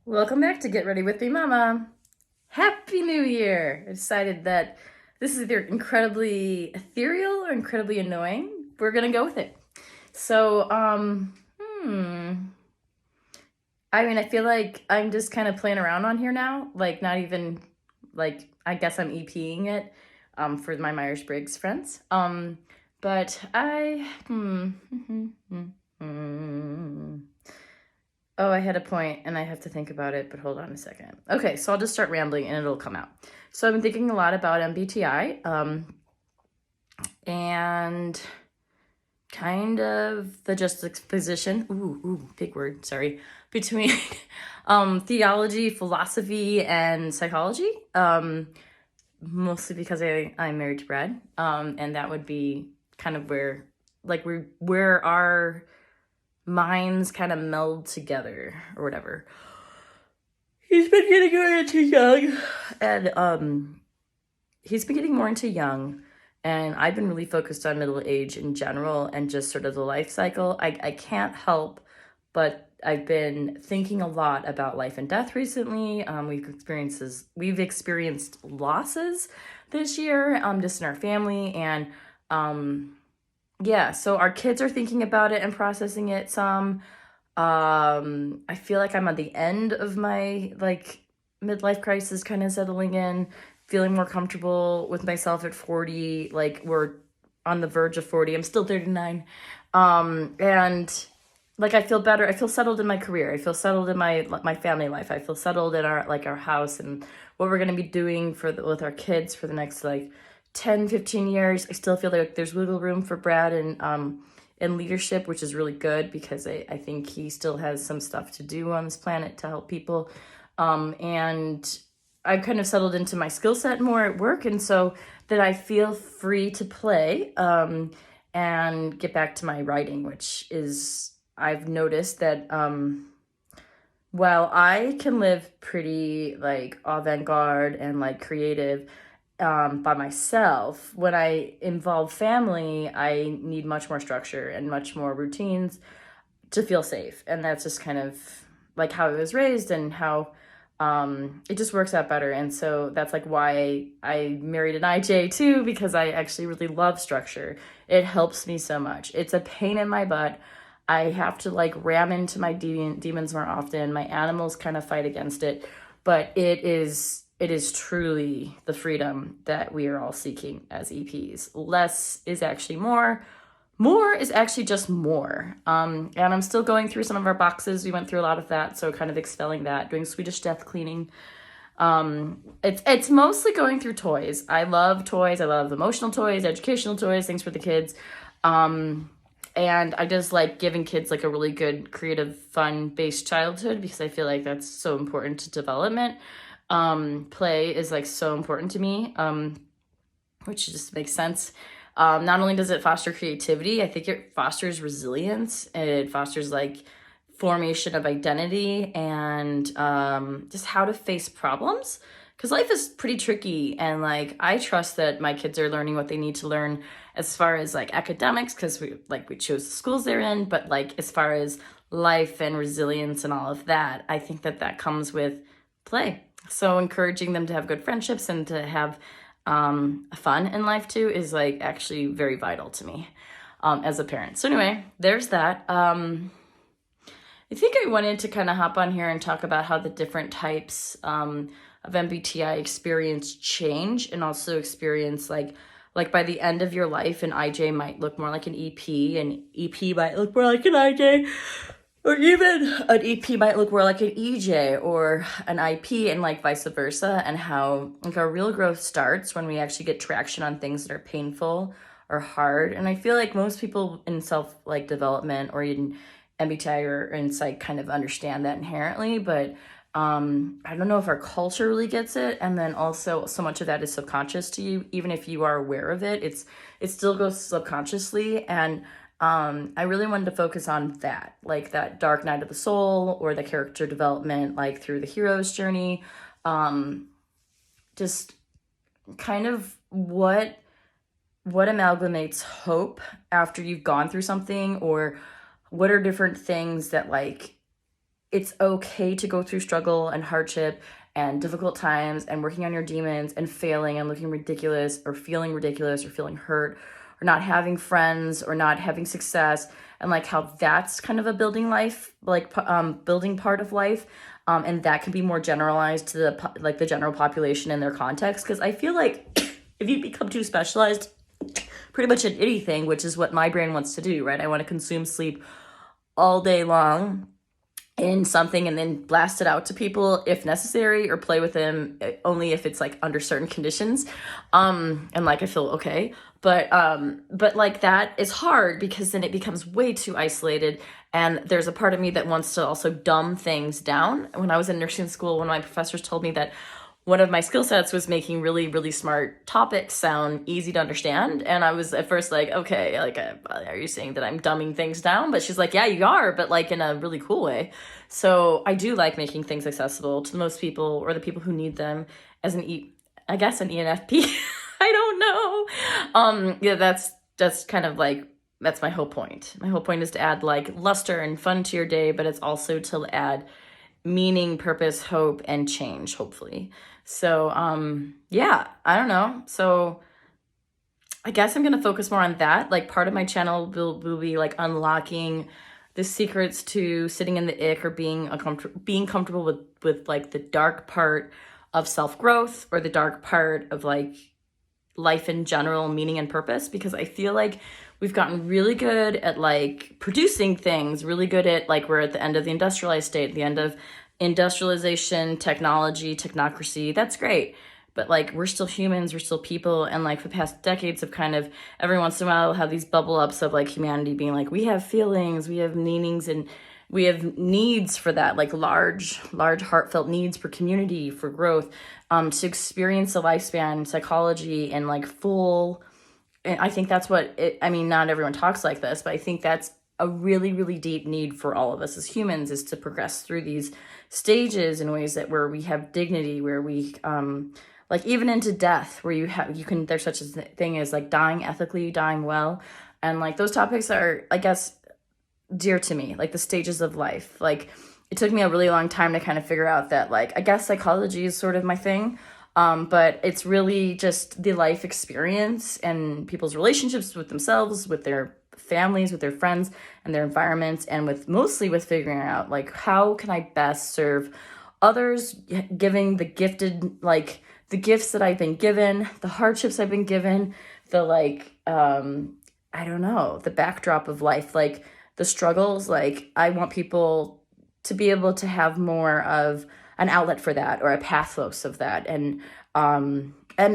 Welcome back to Get Ready With Me, Mama. Happy New Year! I decided that this is either incredibly ethereal or incredibly annoying. We're gonna go with it. So, I feel like I'm just kind of playing around on here now. Like, not even, like, I guess I'm EPing it, for my Myers-Briggs friends. But Oh, I had a point and I have to think about it, but hold on a second. Okay, so I'll just start rambling and it'll come out. So I've been thinking a lot about MBTI, and kind of the juxtaposition, big word, sorry, between theology, philosophy, and psychology. Mostly because I'm married to Brad, and that would be kind of where our minds kind of meld together or whatever. He's been getting more into young, and he's been getting more into young, and I've been really focused on middle age in general and just sort of the life cycle. I can't help but I've been thinking a lot about life and death recently. We've experienced losses this year, just in our family, and yeah, so our kids are thinking about it and processing it some. I feel like I'm at the end of my midlife crisis kind of settling in, feeling more comfortable with myself at 40. Like we're on the verge of 40. I'm still 39. And like I feel better. I feel settled in my career. I feel settled in my family life. I feel settled in our house and what we're going to be doing with our kids for the next 10, 15 years. I still feel like there's wiggle room for Brad and leadership, which is really good because I think he still has some stuff to do on this planet to help people. And I've kind of settled into my skill set more at work, and so that I feel free to play and get back to my writing, which is, I've noticed that while I can live pretty avant-garde and creative by myself, when I involve family, I need much more structure and much more routines to feel safe. And that's just kind of like how I was raised and how it just works out better. And so that's why I married an IJ too, because I actually really love structure. It helps me so much. It's a pain in my butt. I have to ram into my demons more often. My animals kind of fight against it, but it is truly the freedom that we are all seeking as EPs. Less is actually more. More is actually just more. And I'm still going through some of our boxes. We went through a lot of that, so kind of expelling that, doing Swedish death cleaning. It's mostly going through toys. I love toys. I love emotional toys, educational toys, things for the kids. And I just like giving kids a really good, creative, fun-based childhood because I feel like that's so important to development. Play is so important to me, which just makes sense. Not only does it foster creativity, I think it fosters resilience. It fosters formation of identity and just how to face problems. Because life is pretty tricky, and I trust that my kids are learning what they need to learn as far as academics, because we chose the schools they're in, but as far as life and resilience and all of that, I think that comes with play. So encouraging them to have good friendships and to have fun in life too is actually very vital to me as a parent. So anyway, there's that. I think I wanted to kind of hop on here and talk about how the different types of MBTI experience change, and also experience like by the end of your life, an IJ might look more like an EP, and EP might look more like an IJ, or even an EP might look more like an EJ or an IP, and vice versa, and how our real growth starts when we actually get traction on things that are painful or hard. And I feel like most people in self development or in MBTI or in psych kind of understand that inherently, but I don't know if our culture really gets it. And then also so much of that is subconscious to you. Even if you are aware of it, it still goes subconsciously. And I really wanted to focus on that, that dark night of the soul, or the character development, through the hero's journey. Just kind of what amalgamates hope after you've gone through something, or what are different things that it's okay to go through struggle and hardship and difficult times and working on your demons and failing and looking ridiculous or feeling hurt or not having friends or not having success, and like how that's kind of a building life, like building part of life. And that can be more generalized to the general population in their context. Because I feel like if you become too specialized pretty much in anything, which is what my brain wants to do, right? I want to consume sleep all day long in something and then blast it out to people if necessary, or play with them only if it's like under certain conditions, and like I feel okay. But like that is hard because then it becomes way too isolated, and there's a part of me that wants to also dumb things down. When I was in nursing school, one of my professors told me that one of my skill sets was making really, really smart topics sound easy to understand. And I was at first like, okay, like, are you saying that I'm dumbing things down? But she's like, yeah, you are, but like in a really cool way. So I do like making things accessible to the most people, or the people who need them, as an ENFP. I don't know. Yeah, that's kind of like, that's my whole point. My whole point is to add like luster and fun to your day, but it's also to add meaning, purpose, hope, and change, hopefully. So, yeah, I don't know. So I guess I'm going to focus more on that. Like part of my channel will be like unlocking the secrets to sitting in the ick, or being comfortable with like the dark part of self-growth, or the dark part of like life in general, meaning and purpose. Because I feel like we've gotten really good at like producing things, really good at like, we're at the end of the industrialized state, the end of industrialization, technology, technocracy. That's great. But like, we're still humans, we're still people. And like the past decades have kind of, every once in a while, we'll have these bubble ups of like humanity being like, we have feelings, we have meanings, and we have needs for that, like large heartfelt needs for community, for growth, to experience the lifespan, psychology, and like full. And I think that's what I mean, not everyone talks like this, but I think that's a really, really deep need for all of us as humans, is to progress through these stages in ways that where we have dignity, where we, like even into death, where there's such a thing as like dying ethically, dying well. And like those topics are, I guess, dear to me, like the stages of life. Like it took me a really long time to kind of figure out that, like, I guess psychology is sort of my thing. But it's really just the life experience and people's relationships with themselves, with their families, with their friends and their environments, and mostly with figuring out like, how can I best serve others, giving the gifted, like the gifts that I've been given, the hardships I've been given, the like, I don't know, the backdrop of life, like the struggles. Like I want people to be able to have more of an outlet for that, or a pathos of that. And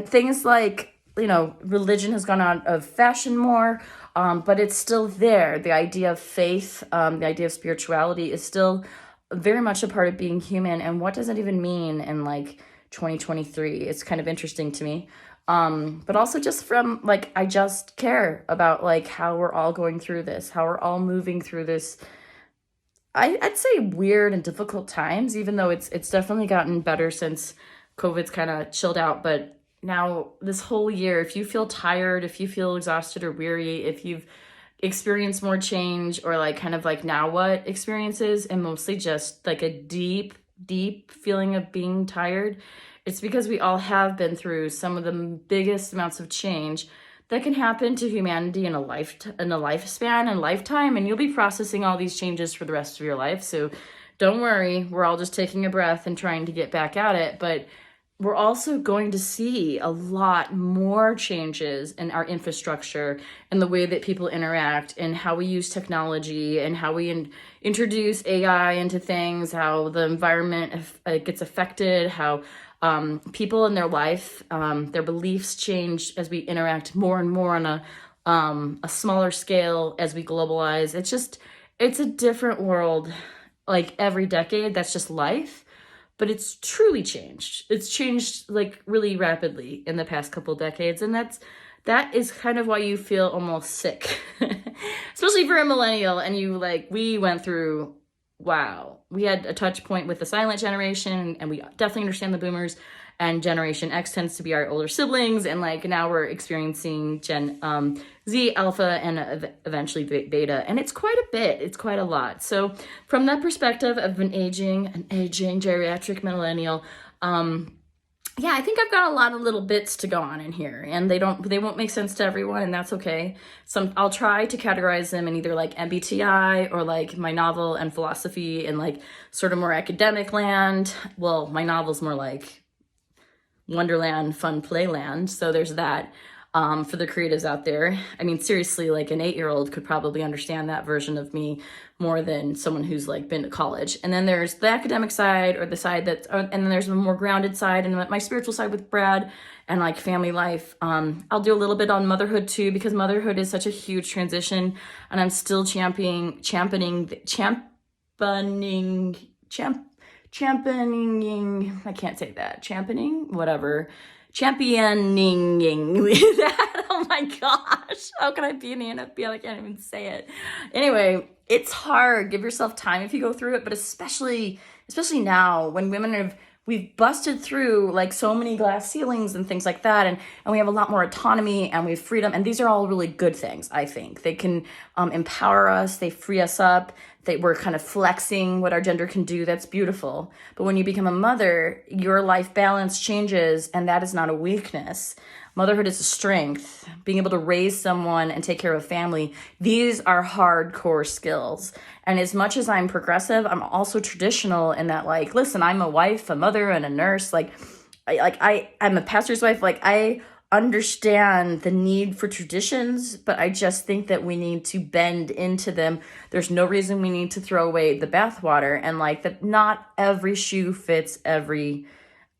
things like, you know, religion has gone out of fashion more, but it's still there. The idea of faith, the idea of spirituality is still very much a part of being human. And what does that even mean in like 2023? It's kind of interesting to me. But also just from like, I just care about like how we're all going through this, how we're all moving through this, I'd say weird and difficult times, even though it's definitely gotten better since COVID's kind of chilled out. But now this whole year, if you feel tired, if you feel exhausted or weary, if you've experienced more change, or like kind of like now what experiences, and mostly just like a deep, deep feeling of being tired, it's because we all have been through some of the biggest amounts of change that can happen to humanity in a lifespan and lifetime, and you'll be processing all these changes for the rest of your life. So don't worry, we're all just taking a breath and trying to get back at it. But we're also going to see a lot more changes in our infrastructure and the way that people interact, and how we use technology, and how we introduce AI into things, how the environment gets affected, how people in their life, their beliefs change as we interact more and more on a smaller scale as we globalize. It's a different world, like every decade. That's just life, but it's truly changed. It's changed like really rapidly in the past couple decades. And that is kind of why you feel almost sick, especially for a millennial. And we went through wow, we had a touch point with the silent generation, and we definitely understand the boomers, and Generation X tends to be our older siblings, and like now we're experiencing Gen Z, Alpha, and eventually Beta, and it's quite a bit. It's quite a lot. So from that perspective of an aging geriatric millennial, yeah, I think I've got a lot of little bits to go on in here, and they won't make sense to everyone, and that's okay. I'll try to categorize them in either like MBTI or like my novel and philosophy and like sort of more academic land. Well, my novel's more like Wonderland, fun playland. So there's that. For the creatives out there. I mean, seriously, like an 8-year-old could probably understand that version of me more than someone who's like been to college. And then there's the academic side, or the side and then there's a more grounded side, and my spiritual side with Brad, and like family life. I'll do a little bit on motherhood too, because motherhood is such a huge transition, and I'm still championing, I can't say that, championing that. Oh my gosh, how can I be an ENFP? I can't even say it. Anyway, it's hard. Give yourself time if you go through it, but especially now when we've busted through like so many glass ceilings and things like that, and we have a lot more autonomy and we have freedom, and these are all really good things. I think they can empower us, they free us up, we're kind of flexing what our gender can do. That's beautiful. But when you become a mother, your life balance changes, and that is not a weakness. Motherhood is a strength. Being able to raise someone and take care of a family, these are hardcore skills. And as much as I'm progressive, I'm also traditional in that, like, listen, I'm a wife, a mother, and a nurse. I'm a pastor's wife. Like, I understand the need for traditions, but I just think that we need to bend into them. There's no reason we need to throw away the bathwater, and like that not every shoe fits every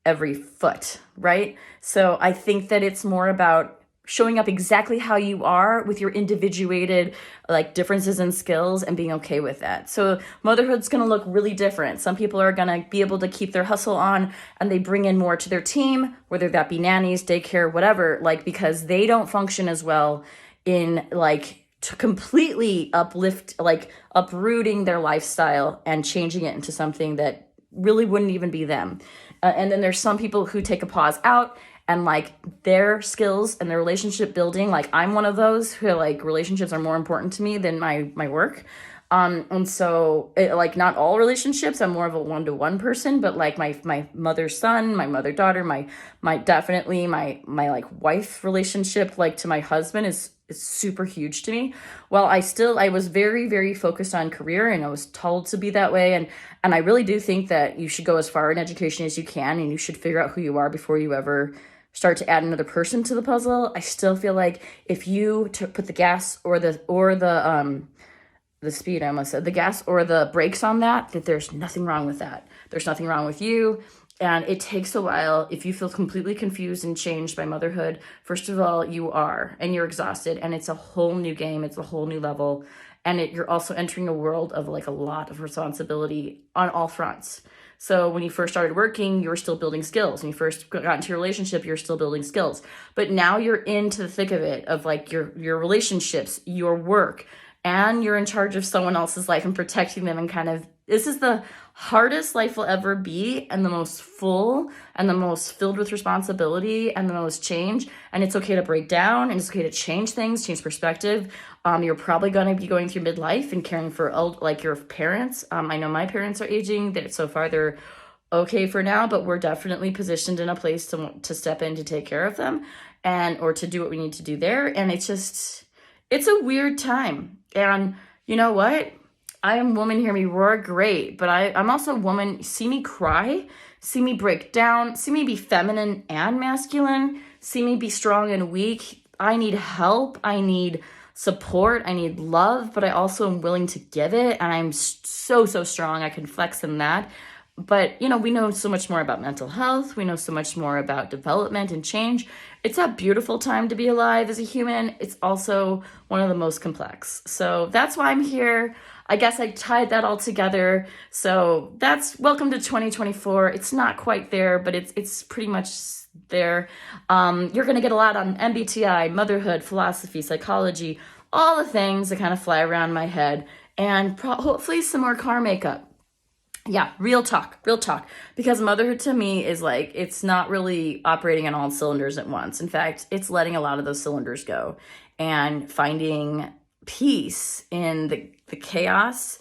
foot, right? So I think that it's more about showing up exactly how you are with your individuated like differences and skills, and being okay with that. So motherhood's going to look really different. Some people are going to be able to keep their hustle on, and they bring in more to their team, whether that be nannies, daycare, whatever, like because they don't function as well in like to completely uprooting their lifestyle and changing it into something that really wouldn't even be them. And then there's some people who take a pause out, and like their skills and their relationship building, like I'm one of those who like relationships are more important to me than my work. And so like not all relationships, I'm more of a one-to-one person, but like my mother's son, my mother-daughter, my like wife relationship, like to my husband is super huge to me. Well, I was very, very focused on career, and I was told to be that way. And I really do think that you should go as far in education as you can, and you should figure out who you are before you ever start to add another person to the puzzle. I still feel like if you put the gas or the speed, I almost said the gas or the brakes on that there's nothing wrong with that. There's nothing wrong with you. And it takes a while. If you feel completely confused and changed by motherhood, first of all, you are, and you're exhausted, and it's a whole new game. It's a whole new level. And you're also entering a world of like a lot of responsibility on all fronts. So when you first started working, you were still building skills. When you first got into your relationship, you're still building skills. But now you're into the thick of it, of like your relationships, your work, and you're in charge of someone else's life and protecting them, and kind of, this is the hardest life will ever be, and the most full, and the most filled with responsibility, and the most change. And it's okay to break down, and it's okay to change things, change perspective. You're probably going to be going through midlife and caring for like your parents. I know my parents are aging, that so far they're okay for now, but we're definitely positioned in a place to step in to take care of them, or to do what we need to do there. And it's a weird time. And you know what? I am woman, hear me roar, great. But I'm also a woman. See me cry, see me break down, see me be feminine and masculine, see me be strong and weak. I need help. I need support. I need love, but I also am willing to give it. And I'm so strong. I can flex in that. But, we know so much more about mental health. We know so much more about development and change. It's a beautiful time to be alive as a human. It's also one of the most complex. So that's why I'm here. I guess I tied that all together. So that's welcome to 2024. It's not quite there, but it's pretty much there. You're going to get a lot on MBTI, motherhood, philosophy, psychology, all the things that kind of fly around my head. and hopefully some more car makeup. Yeah, real talk, real talk. Because motherhood to me is like, it's not really operating on all cylinders at once. In fact, it's letting a lot of those cylinders go and finding peace in the chaos,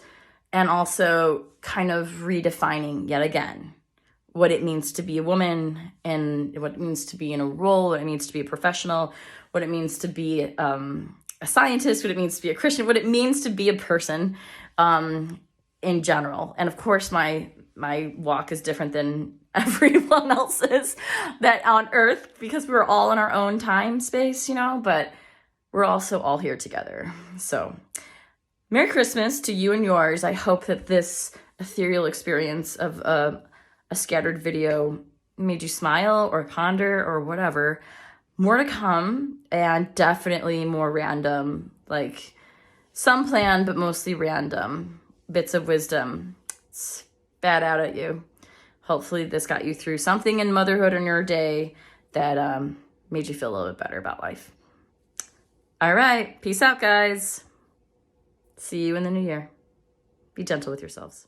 and also kind of redefining yet again what it means to be a woman, and what it means to be in a role, what it means to be a professional, what it means to be a scientist, what it means to be a Christian, what it means to be a person in general. And of course, my walk is different than everyone else's that on earth, because we're all in our own time space, you know, but we're also all here together. So Merry Christmas to you and yours. I hope that this ethereal experience of a scattered video made you smile or ponder or whatever. More to come, and definitely more random, like some planned, but mostly random bits of wisdom spat out at you. Hopefully this got you through something in motherhood in your day that made you feel a little bit better about life. All right, peace out, guys. See you in the new year. Be gentle with yourselves.